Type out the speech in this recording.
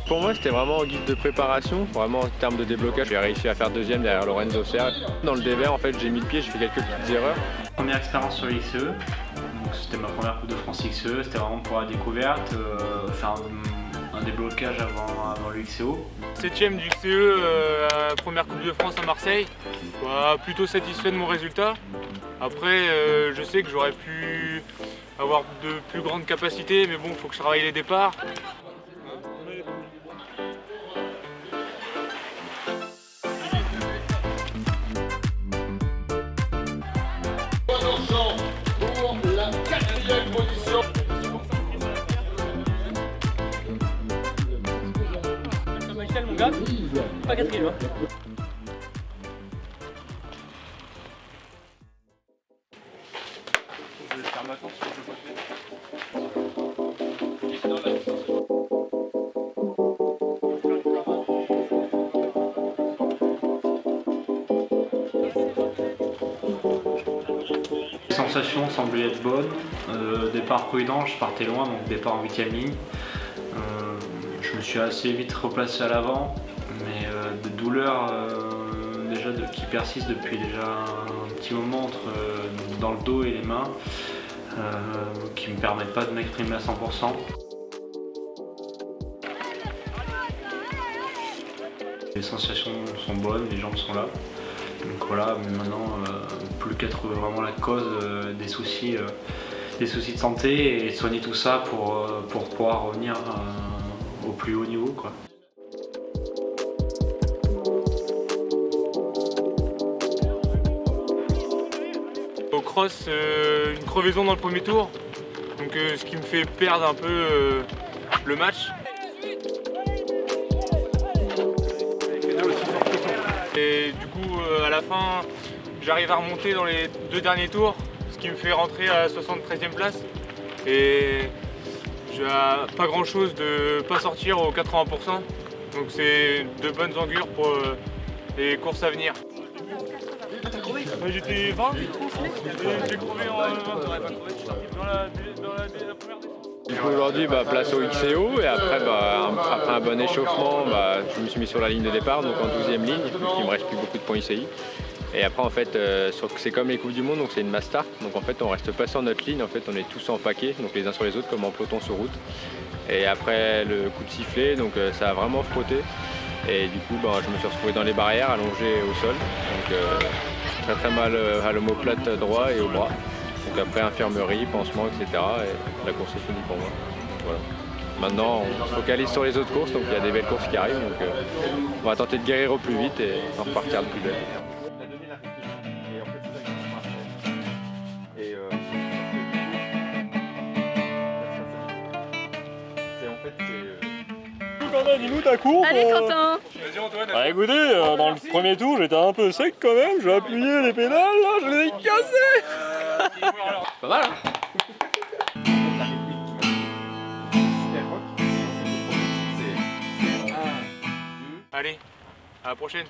Pour moi, c'était vraiment en guide de préparation, vraiment en termes de déblocage. J'ai réussi à faire deuxième derrière Lorenzo Serre. Dans le dévers, en fait, j'ai mis le pied, j'ai fait quelques petites erreurs. Première expérience sur le XCE, c'était ma première Coupe de France XCE, c'était vraiment pour la découverte, faire un déblocage avant le XCO. 7ème du XCE, première Coupe de France à Marseille. Plutôt satisfait de mon résultat. Après, je sais que j'aurais pu avoir de plus grandes capacités, mais bon, il faut que je travaille les départs. Pour la 4e position. Michel, mon gars, pas 4e. Les sensations semblaient être bonnes, départ prudent, je partais loin, donc départ en 8e ligne. Je me suis assez vite replacé à l'avant, mais des douleurs déjà qui persistent depuis déjà un petit moment dans le dos et les mains, qui ne me permettent pas de m'exprimer à 100%. Les sensations sont bonnes, les jambes sont là. Donc voilà, mais maintenant, plus qu'être vraiment la cause des soucis de santé et soigner tout ça pour pouvoir revenir au plus haut niveau, quoi. Au cross, une crevaison dans le premier tour, donc ce qui me fait perdre un peu le match. Et du coup, à la fin, j'arrive à remonter dans les 2 derniers tours, ce qui me fait rentrer à la 73e place. Et j'ai pas grand chose de pas sortir aux 80%. Donc c'est de bonnes augures pour les courses à venir. J'étais 20, j'ai crevé dans la première descente. Du coup, aujourd'hui, place au XCO et après, après un bon échauffement, je me suis mis sur la ligne de départ, donc en 12e ligne, il me reste plus beaucoup de points ICI. Et après, en fait, c'est comme les Coupes du Monde, donc c'est une mass start, donc en fait, on reste pas sur notre ligne, en fait, on est tous en paquet, donc les uns sur les autres, comme en peloton sur route. Et après le coup de sifflet, donc ça a vraiment frotté. Et du coup, je me suis retrouvé dans les barrières, allongé au sol, donc très mal à l'omoplate droit et au bras. Donc après infirmerie, pansement, etc. Et la course est finie pour moi. Voilà. Maintenant, on se focalise sur les autres courses, donc il y a des belles courses qui arrivent. Donc on va tenter de guérir au plus vite et en repartir de plus belle. Dis-nous ta courbe. Allez Quentin. Vas-y Antoine. Écoutez, dans le premier tour j'étais un peu sec quand même, j'ai appuyé les pédales là, je les ai cassées. Pas mal hein. Allez, à la prochaine.